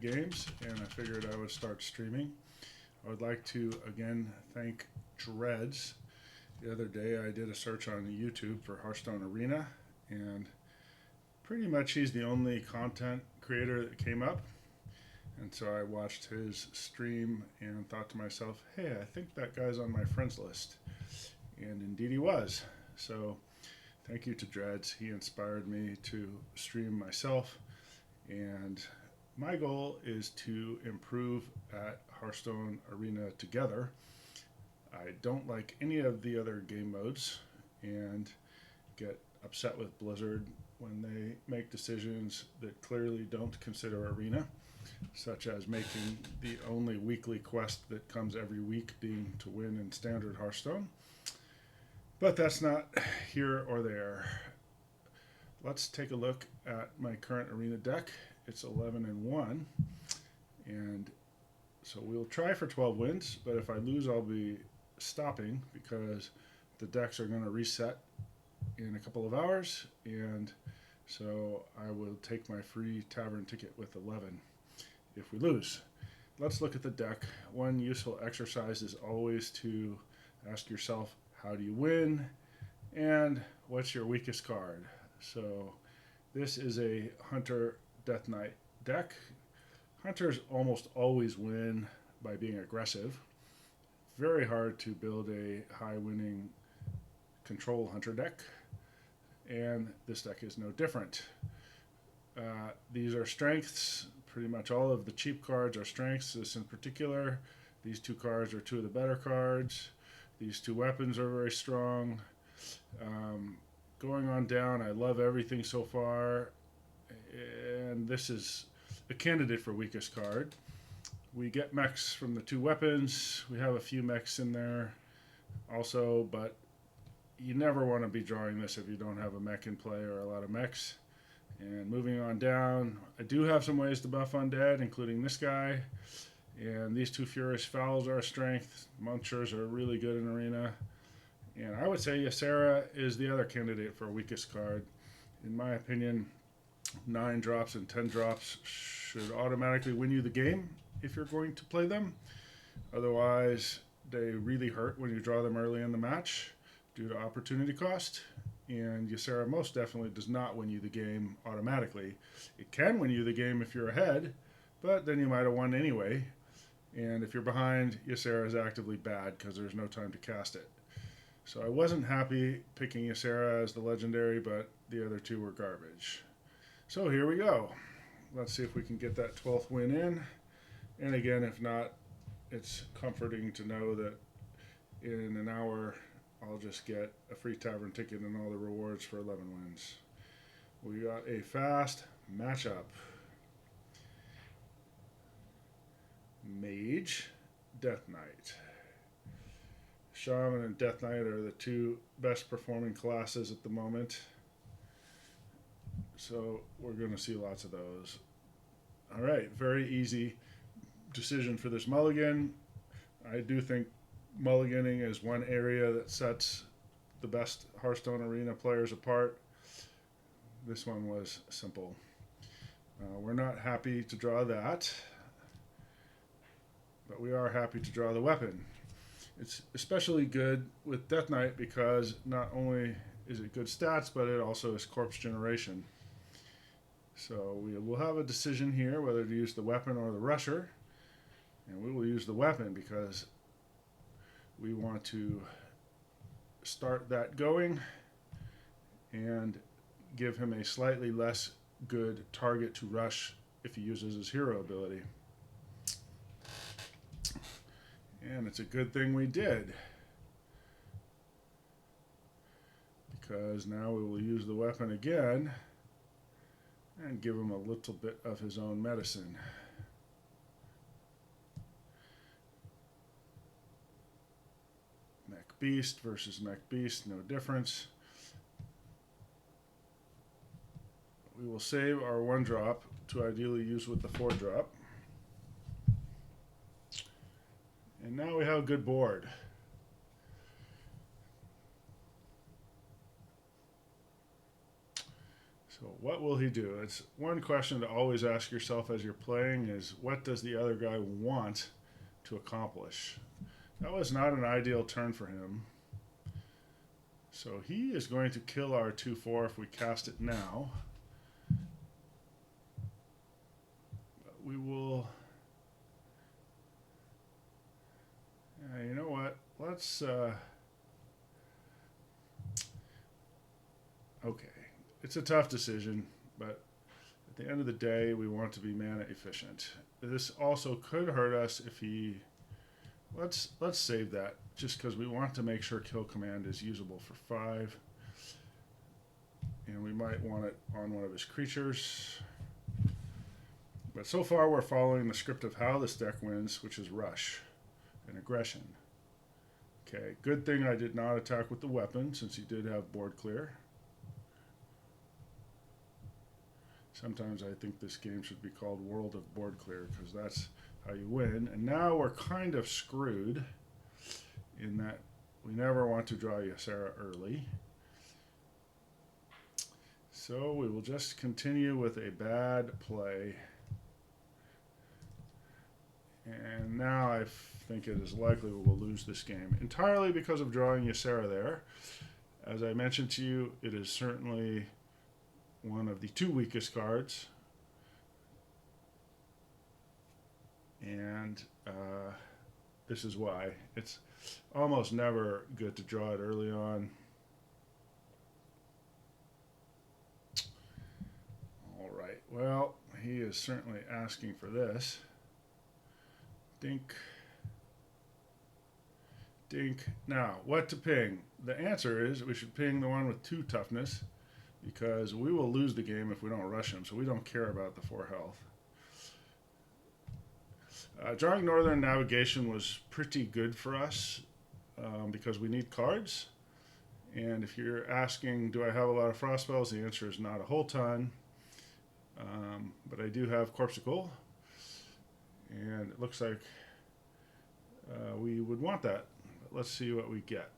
games, and I figured I would start streaming. I would like to again thank Dreads. The other day I did a search on YouTube for Hearthstone Arena, and pretty much he's the only content creator that came up. And so I watched his stream and thought to myself, hey, I think that guy's on my friends list. And indeed he was. So thank you to Dreads. He inspired me to stream myself. And my goal is to improve at Hearthstone Arena together. I don't like any of the other game modes and get upset with Blizzard when they make decisions that clearly don't consider Arena, such as making the only weekly quest that comes every week being to win in Standard Hearthstone. But that's not here or there. Let's take a look at my current Arena deck. It's 11-1, and so we'll try for 12 wins, but if I lose, I'll be stopping because the decks are going to reset in a couple of hours, and so I will take my free tavern ticket with 11 if we lose. Let's look at the deck. One useful exercise is always to ask yourself, how do you win, and what's your weakest card? So this is a Hunter Death Knight deck. Hunters almost always win by being aggressive. Very hard to build a high winning control Hunter deck, and this deck is no different. These are strengths. Pretty much all of the cheap cards are strengths. This in particular, these two cards are two of the better cards. These two weapons are very strong. Going on down, I love everything so far, and this is a candidate for weakest card. We get mechs from the two weapons. We have a few mechs in there also, but you never want to be drawing this if you don't have a mech in play or a lot of mechs. And moving on down, I do have some ways to buff undead, including this guy. And these two Furious Fowls are a strength. Munchers are really good in Arena. And I would say Ysera is the other candidate for weakest card. In my opinion, 9 drops and 10 drops should automatically win you the game if you're going to play them. Otherwise, they really hurt when you draw them early in the match due to opportunity cost. And Ysera most definitely does not win you the game automatically. It can win you the game if you're ahead, but then you might have won anyway. And if you're behind, Ysera is actively bad because there's no time to cast it. So I wasn't happy picking Ysera as the legendary, but the other two were garbage. So here we go. Let's see if we can get that 12th win in. And again, if not, it's comforting to know that in an hour, I'll just get a free tavern ticket and all the rewards for 11 wins. We got a fast matchup. Mage, Death Knight. Shaman and Death Knight are the two best performing classes at the moment. So we're going to see lots of those. All right, very easy decision for this mulligan. I do think mulliganing is one area that sets the best Hearthstone Arena players apart. This one was simple. We're not happy to draw that, but we are happy to draw the weapon. It's especially good with Death Knight because not only is it good stats, but it also is corpse generation. So we will have a decision here whether to use the weapon or the rusher. And we will use the weapon because we want to start that going and give him a slightly less good target to rush if he uses his hero ability. And it's a good thing we did, because now we will use the weapon again and give him a little bit of his own medicine. Mech Beast versus Mech Beast, no difference. We will save our 1-drop to ideally use with the 4-drop. And now we have a good board. So what will he do? It's one question to always ask yourself as you're playing is what does the other guy want to accomplish? That was not an ideal turn for him. So he is going to kill our 2/4 if we cast it now. But we will... you know what? Let's... okay. It's a tough decision, but at the end of the day, we want to be mana efficient. This also could hurt us if he... Let's save that, just because we want to make sure Kill Command is usable for 5. And we might want it on one of his creatures. But so far, we're following the script of how this deck wins, which is Rush and Aggression. Okay, good thing I did not attack with the weapon, since he did have board clear. Sometimes I think this game should be called World of Board Clear, because that's how you win. And now we're kind of screwed in that we never want to draw Ysera early. So we will just continue with a bad play. And now I think it is likely we will lose this game, entirely because of drawing Ysera there. As I mentioned to you, it is certainly one of the 2 weakest cards. And this is why. It's almost never good to draw it early on. All right, well, he is certainly asking for this. Dink. Dink. Now, what to ping? The answer is we should ping the one with 2 toughness, because we will lose the game if we don't rush him, so we don't care about the 4 health. Drawing Northern Navigation was pretty good for us because we need cards. And if you're asking, do I have a lot of frost spells? The answer is not a whole ton. But I do have Corpsicle. And it looks like we would want that. But let's see what we get.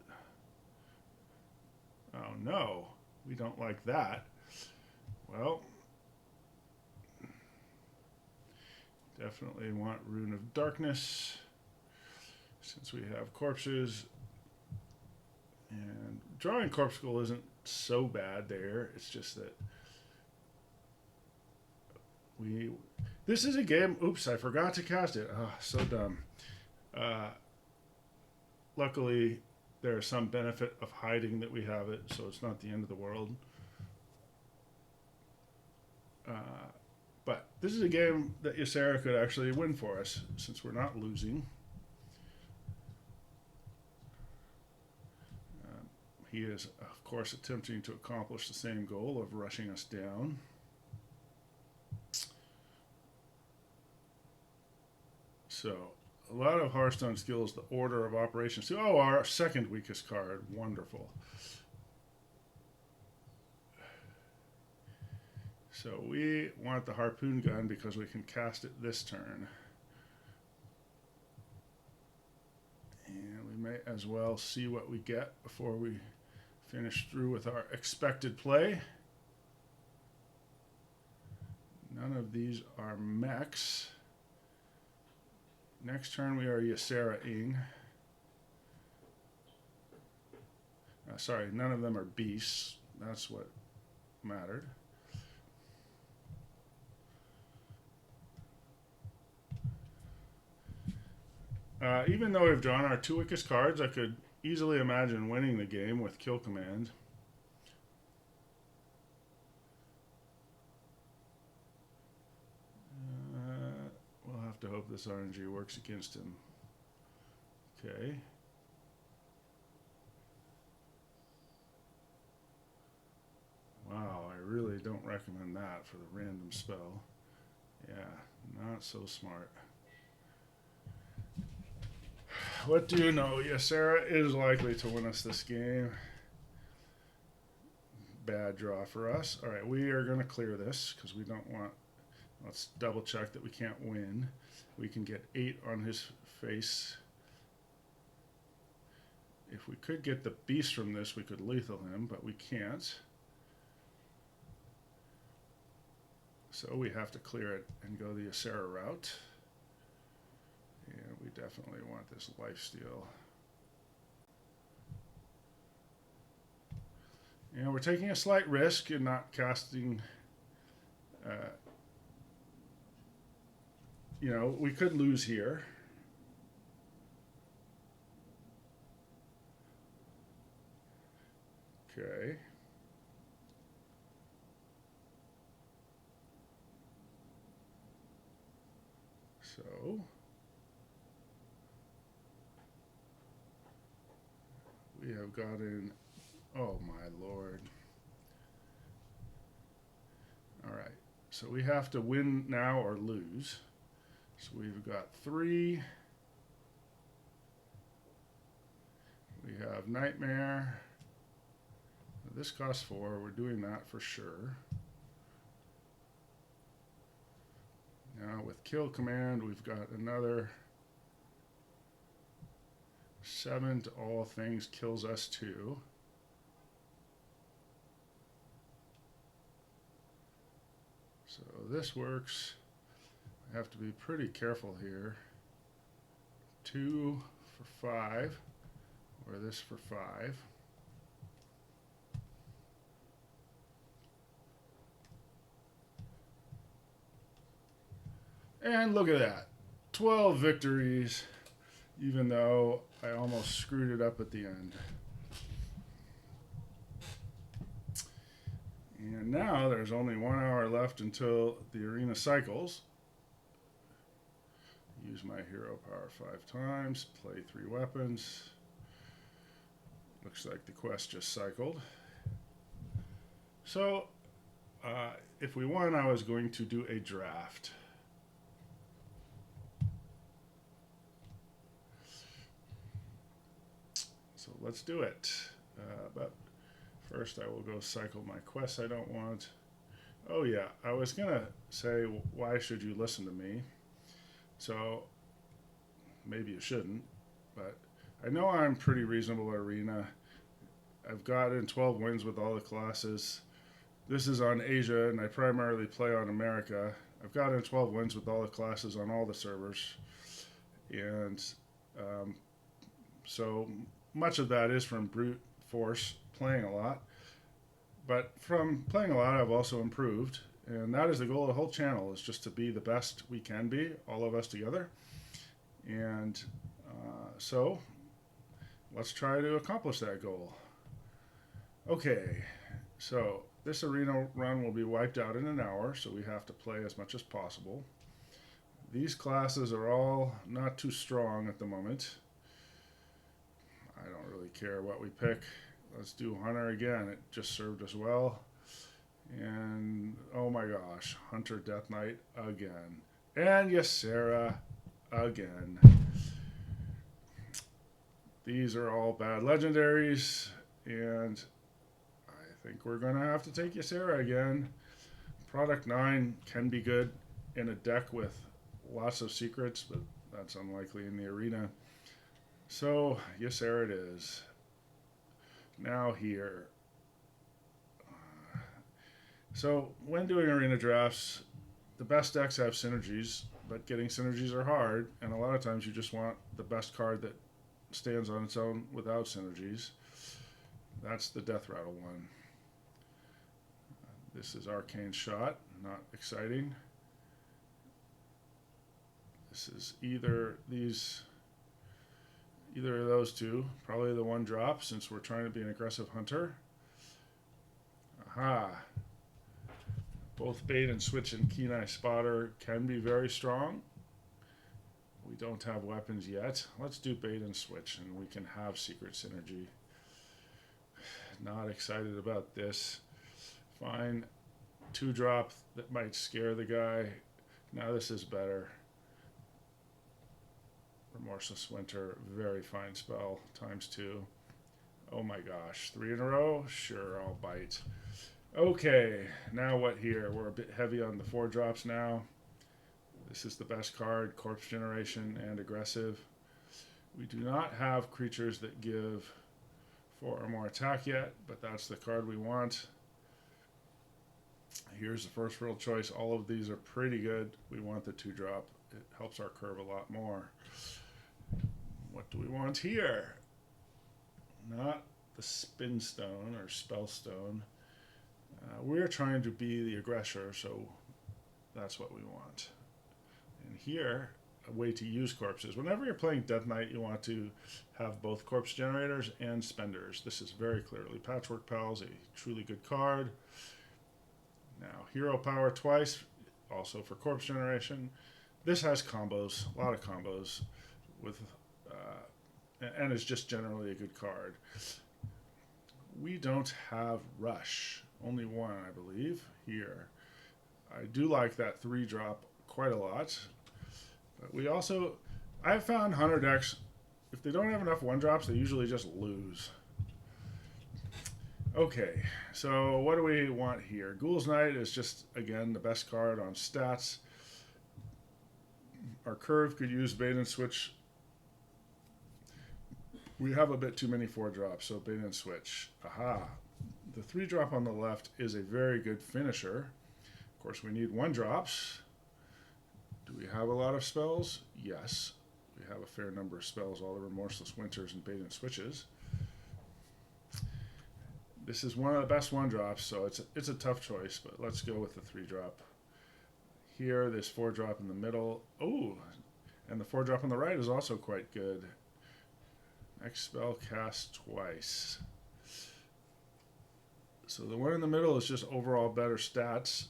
Oh no, we don't like that. Well, definitely want Rune of Darkness, since we have corpses. And drawing Corpsicle isn't so bad there. It's just that this is a game, oops, I forgot to cast it. Oh, so dumb. Luckily, there is some benefit of hiding that we have it, so it's not the end of the world. But this is a game that Ysera could actually win for us, since we're not losing. He is, of course, attempting to accomplish the same goal of rushing us down. So, a lot of Hearthstone skills, the order of operations. Oh, our second weakest card. Wonderful. So we want the Harpoon Gun because we can cast it this turn. And we may as well see what we get before we finish through with our expected play. None of these are mechs. Next turn we are Ysera-ing. Sorry, none of them are beasts. That's what mattered. Even though we've drawn our 2 weakest cards, I could easily imagine winning the game with Kill Command. We'll have to hope this RNG works against him. Okay. Wow, I really don't recommend that for the random spell. Yeah, not so smart. What do you know? Ysera is likely to win us this game. Bad draw for us. All right, we are going to clear this because we don't want... Let's double check that we can't win. We can get 8 on his face. If we could get the beast from this, we could lethal him, but we can't. So we have to clear it and go the Ysera route. And we definitely want this lifesteal. And we're taking a slight risk in not casting, you know, we could lose here. Okay. So we have gotten, oh my lord. All right, so we have to win now or lose. So we've got 3. We have Nightmare. This costs 4. We're doing that for sure. Now with Kill Command, we've got another 7 to all things, kills us 2. So this works. I have to be pretty careful here. 2 for 5, or this for 5. And look at that, 12 victories, even though I almost screwed it up at the end. And now there's only 1 hour left until the arena cycles. Use my hero power 5 times, play 3 weapons. Looks like the quest just cycled. So, if we won, I was going to do a draft. So let's do it. But first I will go cycle my quests I don't want. Oh yeah, I was gonna say, why should you listen to me? So maybe you shouldn't, but I know I'm pretty reasonable at Arena. I've gotten 12 wins with all the classes. This is on Asia, and I primarily play on America. I've gotten 12 wins with all the classes on all the servers. And so much of that is from brute force playing a lot. But from playing a lot, I've also improved. And that is the goal of the whole channel, is just to be the best we can be, all of us together. And so let's try to accomplish that goal. Okay, so this arena run will be wiped out in an hour, so we have to play as much as possible. These classes are all not too strong at the moment. I don't really care what we pick. Let's do Hunter again. It just served us well. And oh my gosh, Hunter Death Knight again. And Ysera again. These are all bad legendaries, and I think we're going to have to take Ysera again. Product 9 can be good in a deck with lots of secrets, but that's unlikely in the arena. So, Ysera it is. Now here. So, when doing arena drafts, the best decks have synergies, but getting synergies are hard, and a lot of times you just want the best card that stands on its own without synergies. That's the Death Rattle one. This is Arcane Shot, not exciting. This is either of those two, probably the one drop since we're trying to be an aggressive hunter. Aha. Both Bait and Switch and Keen Eye Spotter can be very strong. We don't have weapons yet. Let's do Bait and Switch and we can have secret synergy. Not excited about this. Fine. 2-drop that might scare the guy. Now this is better. Remorseless Winter, very fine spell, ×2. Oh my gosh, 3 in a row? Sure, I'll bite. Okay, now what here? We're a bit heavy on the 4 drops now. This is the best card, Corpse Generation and Aggressive. We do not have creatures that give 4 or more attack yet, but that's the card we want. Here's the first real choice. All of these are pretty good. We want the 2-drop. It helps our curve a lot more. What do we want here? Not the spin stone or spell stone. We're trying to be the aggressor, so that's what we want. And here, a way to use corpses. Whenever you're playing Death Knight, you want to have both corpse generators and spenders. This is very clearly Patchwork Pals, a truly good card. Now, hero power twice, also for corpse generation. This has combos, a lot of combos, with, and is just generally a good card. We don't have Rush, only one, I believe, here. I do like that 3-drop quite a lot. But we also, I've found Hunter decks, if they don't have enough 1-drops, they usually just lose. Okay, so what do we want here? Ghoul's Knight is just, again, the best card on stats. Our curve could use bait and switch. We have a bit too many 4-drops, so bait and switch. Aha. The 3-drop on the left is a very good finisher. Of course, we need 1-drops. Do we have a lot of spells? Yes. We have a fair number of spells, all the Remorseless Winters and bait and switches. This is one of the best 1-drops, so it's a tough choice, but let's go with the 3-drop. Here, this 4-drop in the middle. Oh, and the 4-drop on the right is also quite good. Next spell cast twice. So the one in the middle is just overall better stats,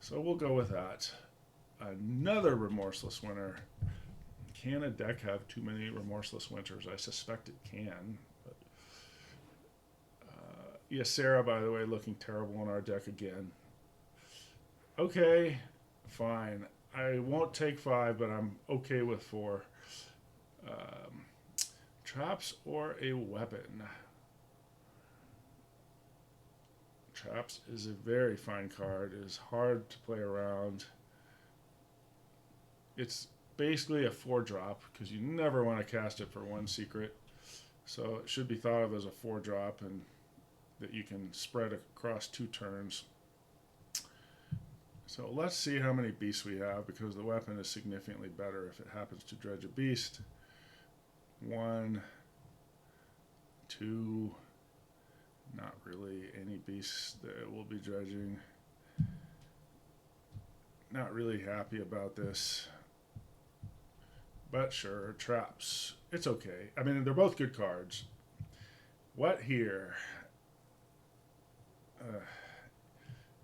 so we'll go with that. Another Remorseless Winter. Can a deck have too many Remorseless Winters? I suspect it can. But, Sarah, by the way, looking terrible in our deck again. Okay, fine. I won't take 5, but I'm okay with 4. Traps or a weapon? Traps is a very fine card. It is hard to play around. It's basically a 4-drop because you never want to cast it for 1 secret. So it should be thought of as a 4-drop and that you can spread across 2 turns. So let's see how many beasts we have because the weapon is significantly better if it happens to dredge a beast. 1, 2, not really any beasts that we'll be dredging. Not really happy about this. But sure, traps. It's okay. I mean, they're both good cards. What here?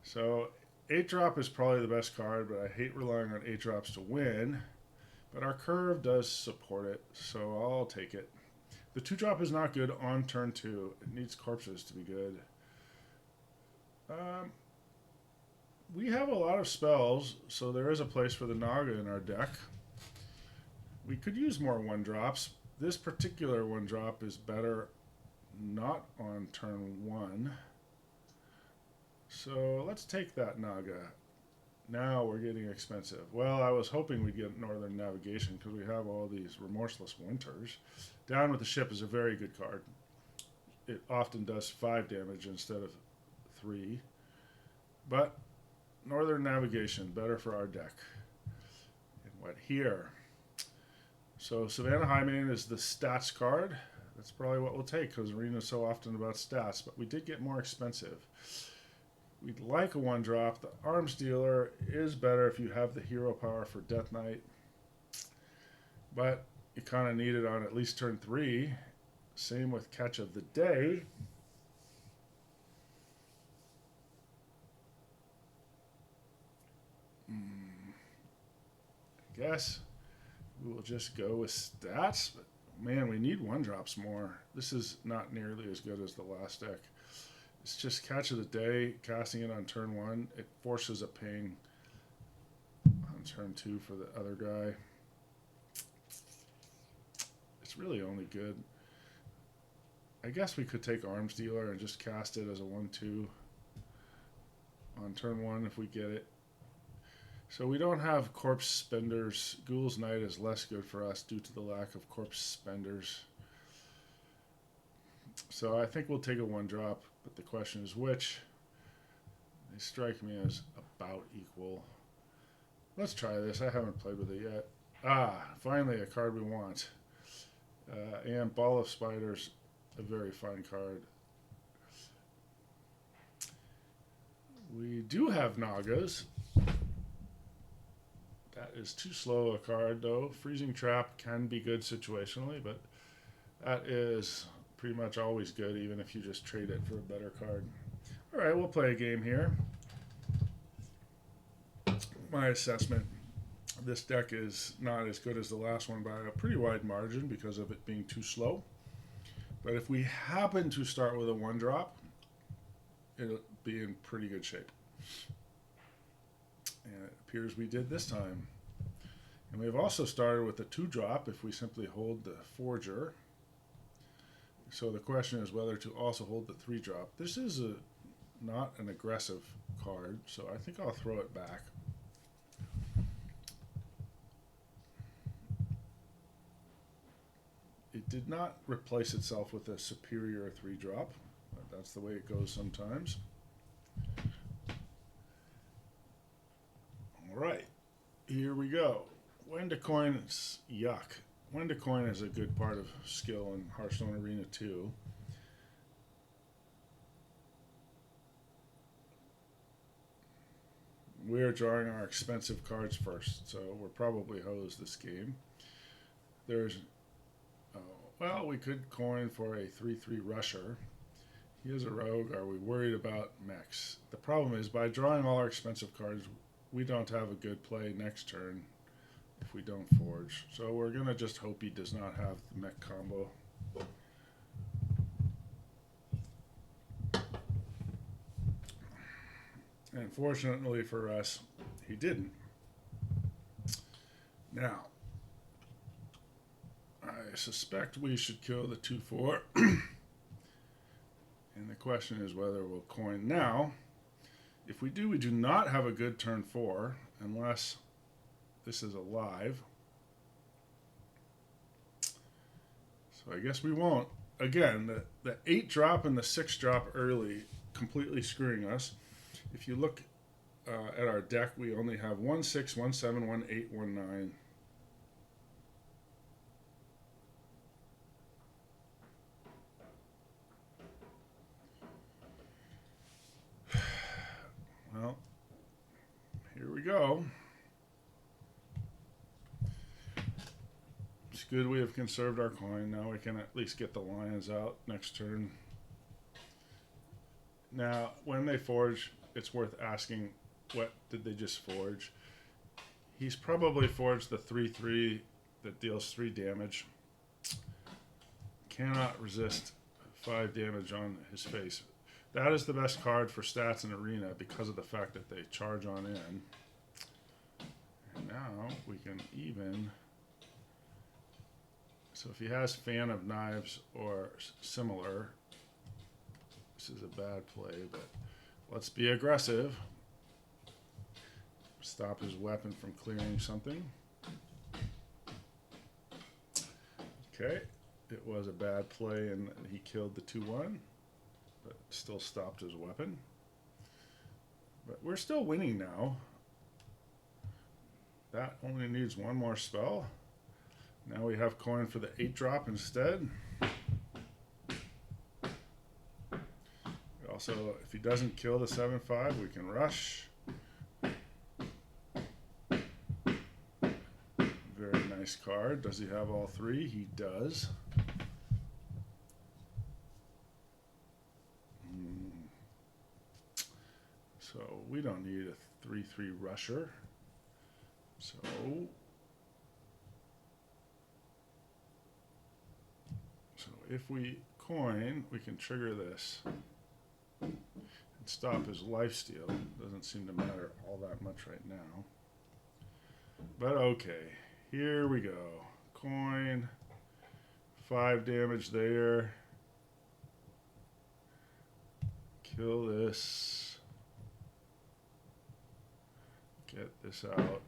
So 8-drop is probably the best card, but I hate relying on 8-drops to win. But our curve does support it, so I'll take it. The 2-drop is not good on turn 2. It needs corpses to be good. We have a lot of spells, so there is a place for the Naga in our deck. We could use more 1-drops. This particular 1-drop is better not on turn 1. So let's take that Naga. Now we're getting expensive. Well, I was hoping we'd get Northern Navigation because we have all these Remorseless Winters. Down with the Ship is a very good card. It often does 5 damage instead of 3. But Northern Navigation, better for our deck. And what here? So Savannah Highmane is the stats card. That's probably what we'll take because Arena is so often about stats. But we did get more expensive. We'd like a 1-drop. The Arms Dealer is better if you have the hero power for Death Knight. But you kind of need it on at least turn 3. Same with Catch of the Day. I guess we will just go with stats. But man, we need 1-drops more. This is not nearly as good as the last deck. It's just Catch of the Day, casting it on turn 1. It forces a ping on turn 2 for the other guy. It's really only good. I guess we could take Arms Dealer and just cast it as a 1/2 on turn 1 if we get it. So we don't have Corpse Spenders. Ghoul's Knight is less good for us due to the lack of Corpse Spenders. So I think we'll take a 1-drop, but the question is which. They strike me as about equal. Let's try this. I haven't played with it yet. Finally a card we want. And Ball of Spiders, a very fine card. We do have Nagas. That is too slow a card, though. Freezing Trap can be good situationally, but that is pretty much always good, even if you just trade it for a better card. All right, we'll play a game here. My assessment, this deck is not as good as the last one by a pretty wide margin because of it being too slow. But if we happen to start with a 1-drop, it'll be in pretty good shape. And it appears we did this time. And we've also started with a 2-drop if we simply hold the Forger. So the question is whether to also hold the 3-drop. This is not an aggressive card, so I think I'll throw it back. It did not replace itself with a superior 3-drop. That's the way it goes sometimes. All right, here we go. When to coin is yuck. When to coin is a good part of skill in Hearthstone Arena 2. We're drawing our expensive cards first, so we're probably hosed this game. Well, we could coin for a 3/3 rusher. He is a rogue. Are we worried about mechs? The problem is, by drawing all our expensive cards, we don't have a good play next turn if we don't forge. So we're going to just hope he does not have the mech combo. And fortunately for us, he didn't. Now, I suspect we should kill the 2/4. And the question is whether we'll coin now. If we do, we do not have a good turn 4 unless this is alive. So I guess we won't. Again, the 8-drop and the 6-drop early completely screwing us. If you look at our deck, we only have 1/6, 1/7, 1/8, 1/9. Well, here we go. It's good we have conserved our coin. Now we can at least get the lions out next turn. Now, when they forge, it's worth asking, what did they just forge? He's probably forged the 3/3 that deals 3 damage. Cannot resist 5 damage on his face. That is the best card for stats in Arena because of the fact that they charge on in. And now we can even... So if he has Fan of Knives or similar, this is a bad play, but let's be aggressive. Stop his weapon from clearing something. Okay, it was a bad play and he killed the 2/1. But still stopped his weapon. But we're still winning now. That only needs one more spell. Now we have coin for the 8-drop instead. Also, if he doesn't kill the 7/5, we can rush. Very nice card. Does he have all 3? He does. So we don't need a 3/3 rusher. So if we coin, we can trigger this and stop his lifesteal. Doesn't seem to matter all that much right now. But okay, here we go. Coin, 5 damage there. Kill this. Get this out.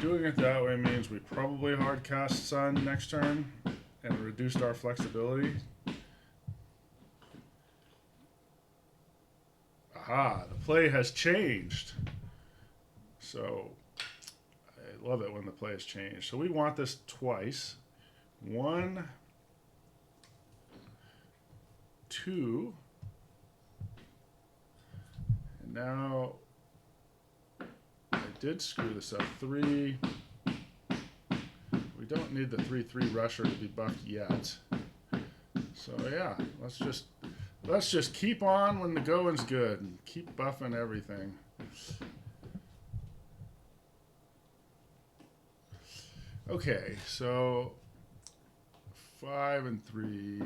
Doing it that way means we probably hard cast Sun next turn and reduced our flexibility. Aha, the play has changed. So I love it when the play has changed. So we want this twice. 1, 2, and now I did screw this up. 3. We don't need the 3/3 rusher to be buffed yet. So yeah, let's just keep on when the going's good and keep buffing everything. Okay, so 5 and 3.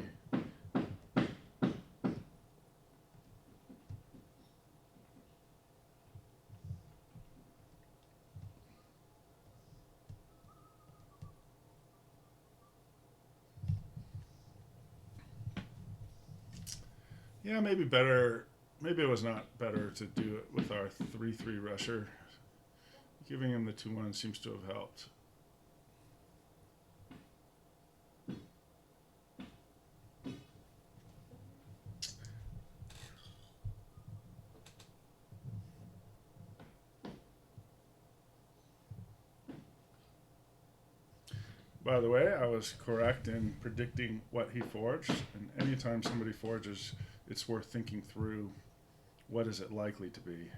Yeah, maybe better. Maybe it was not better to do it with our 3/3 rusher. Giving him the 2/1 seems to have helped. By the way, I was correct in predicting what he forged. And anytime somebody forges, it's worth thinking through what is it likely to be.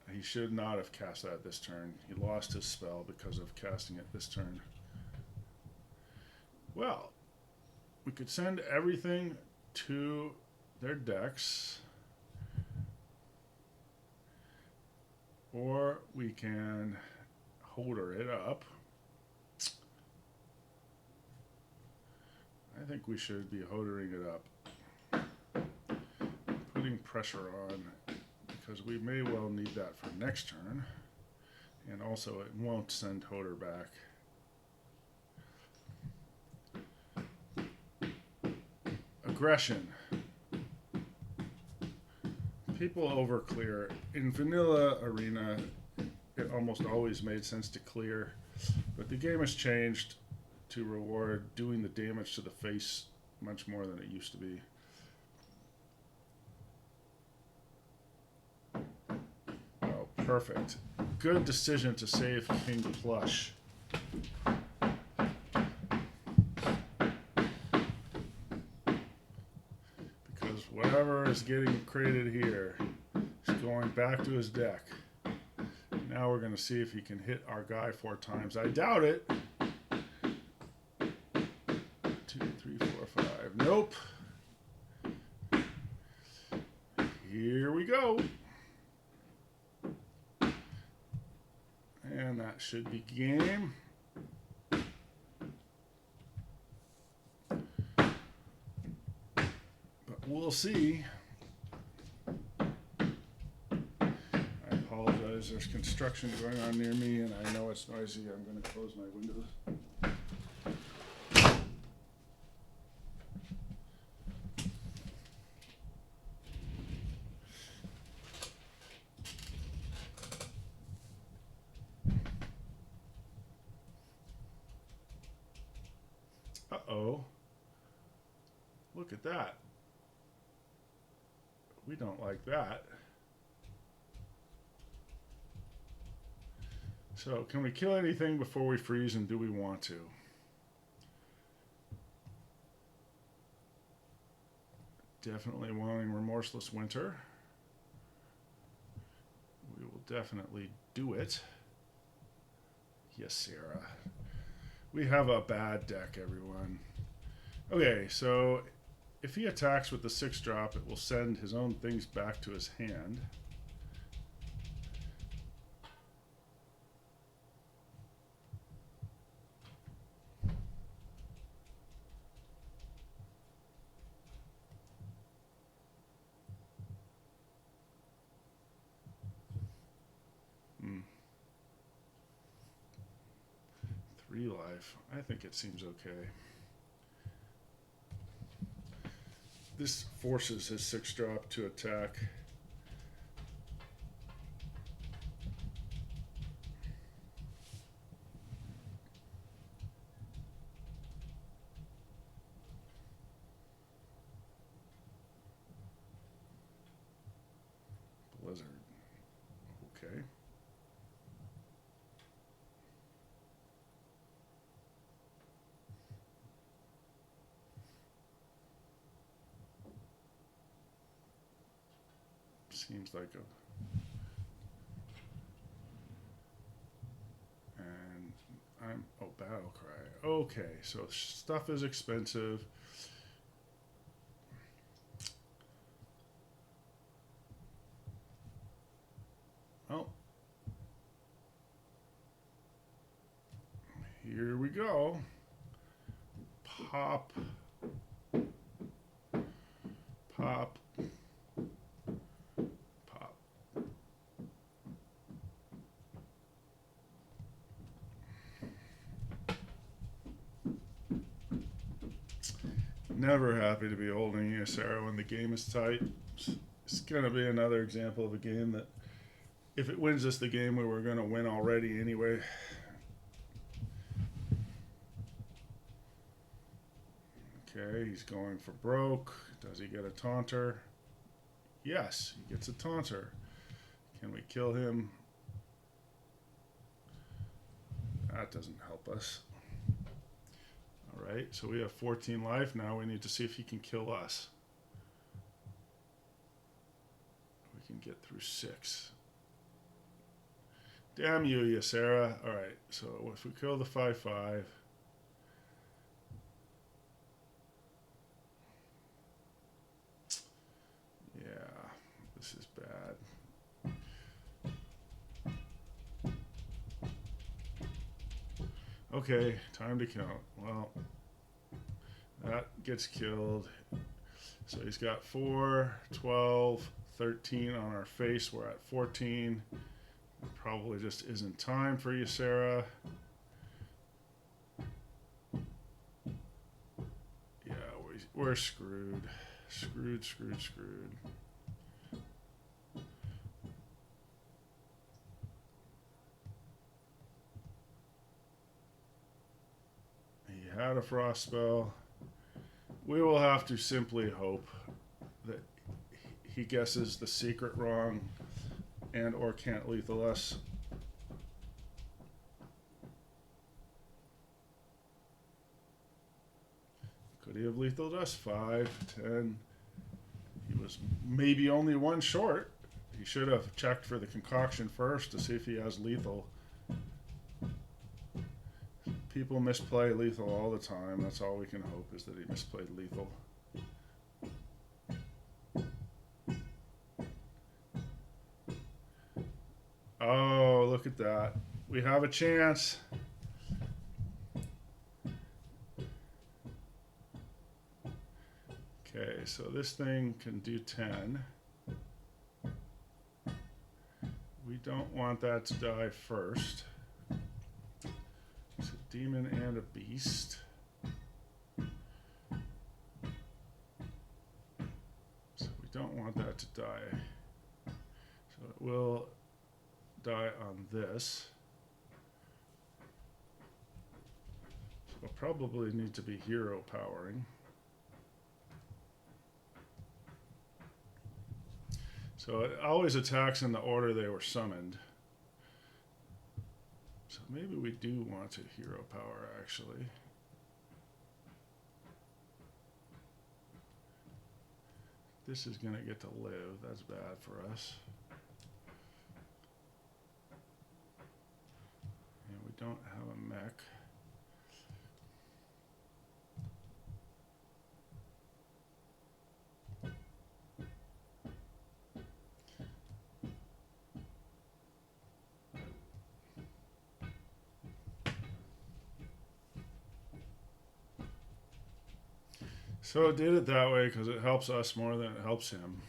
He should not have cast that this turn. He lost his spell because of casting it this turn. Well, we could send everything to their decks, or we can holder it up. I think we should be holdering it up, putting pressure on, because we may well need that for next turn, and also it won't send Hoder back. Aggression. People overclear. In vanilla arena, it almost always made sense to clear, but the game has changed to reward doing the damage to the face much more than it used to be. Oh, perfect. Good decision to save King Plush. Because whatever is getting created here is going back to his deck. Now we're going to see if he can hit our guy 4 times. I doubt it. 2, 3, 4, 5. Nope. Here we go. And that should be game. But we'll see. I apologize. There's construction going on near me, and I know it's noisy. I'm going to close my windows. Uh-oh. Look at that. We don't like that. So, can we kill anything before we freeze, and do we want to? Definitely wanting Remorseless Winter. We will definitely do it. Yes, Sarah. We have a bad deck, everyone. Okay, so if he attacks with the 6-drop, it will send his own things back to his hand. Three life. I think it seems okay. This forces his 6-drop to attack. Seems like a... And I'm... Oh, battle cry. Okay, so stuff is expensive. Oh. Here we go. Pop. Pop. Pop. Never happy to be holding you, Sarah, when the game is tight. It's going to be another example of a game that, if it wins us the game, we were going to win already anyway. Okay, he's going for broke. Does he get a taunter? Yes, he gets a taunter. Can we kill him? That doesn't help us. All right, so we have 14 life. Now we need to see if he can kill us. We can get through 6. Damn you, Ysera. All right, so if we kill the 5/5... This is bad. Okay, time to count. Well, that gets killed. So he's got 4, 12, 13 on our face. We're at 14. Probably just isn't time for you, Sarah. Yeah, we're screwed. Screwed. Had a frost spell. We will have to simply hope that he guesses the secret wrong and or can't lethal us. Could he have lethaled us? 5, 10. He was maybe only 1 short. He should have checked for the concoction first to see if he has lethal. People misplay lethal all the time. That's all we can hope, is that he misplayed lethal. Oh, look at that. We have a chance. Okay, so this thing can do 10. We don't want that to die first. Demon and a beast. So we don't want that to die. So it will die on this. So we'll probably need to be hero powering. So it always attacks in the order they were summoned. So maybe we do want to hero power, actually. This is going to get to live. That's bad for us. And we don't have a mech. So it did it that way because it helps us more than it helps him.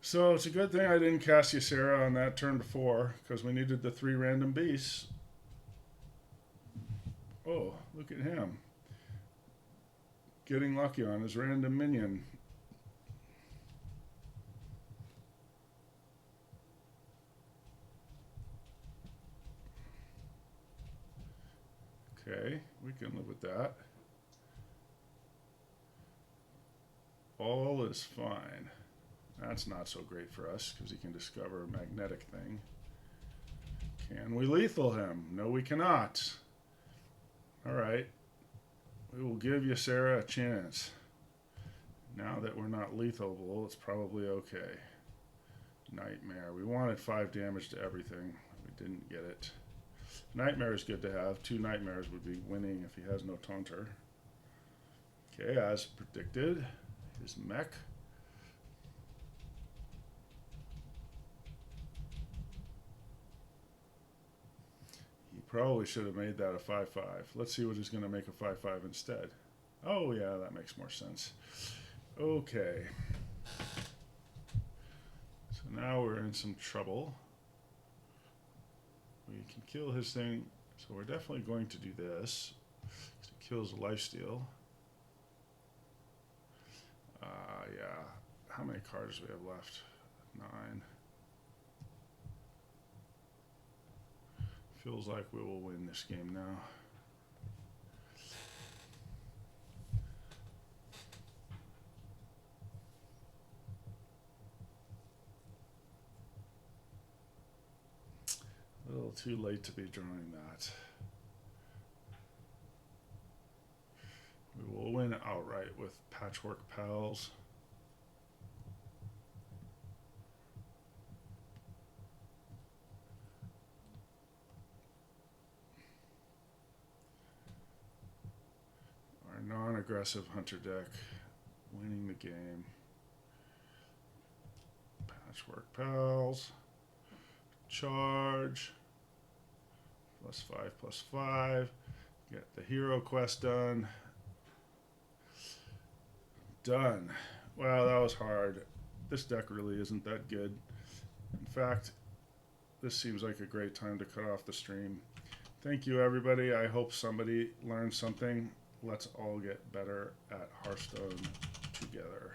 So it's a good thing I didn't cast Ysera on that turn before, because we needed the 3 random beasts. Oh, look at him. Getting lucky on his random minion. Okay, we can live with that. All is fine. That's not so great for us because he can discover a magnetic thing. Can we lethal him? No, we cannot. All right. We will give you, Sarah, a chance. Now that we're not lethal, it's probably okay. Nightmare. We wanted 5 damage to everything. We didn't get it. Nightmare is good to have. 2 nightmares would be winning if he has no taunter. Okay, as predicted, his mech. He probably should have made that a 5-5. Let's see what he's going to make a 5-5 instead. Oh, yeah, that makes more sense. Okay. So now we're in some trouble. We can kill his thing, so we're definitely going to do this. It kills lifesteal. Yeah. How many cards do we have left? 9. Feels like we will win this game now. A little too late to be drawing that. We will win outright with Patchwork Pals. Our non-aggressive hunter deck winning the game. Patchwork Pals. Charge. +5/+5. Get the hero quest done. Done. Wow, that was hard. This deck really isn't that good. In fact, this seems like a great time to cut off the stream. Thank you, everybody. I hope somebody learned something. Let's all get better at Hearthstone together.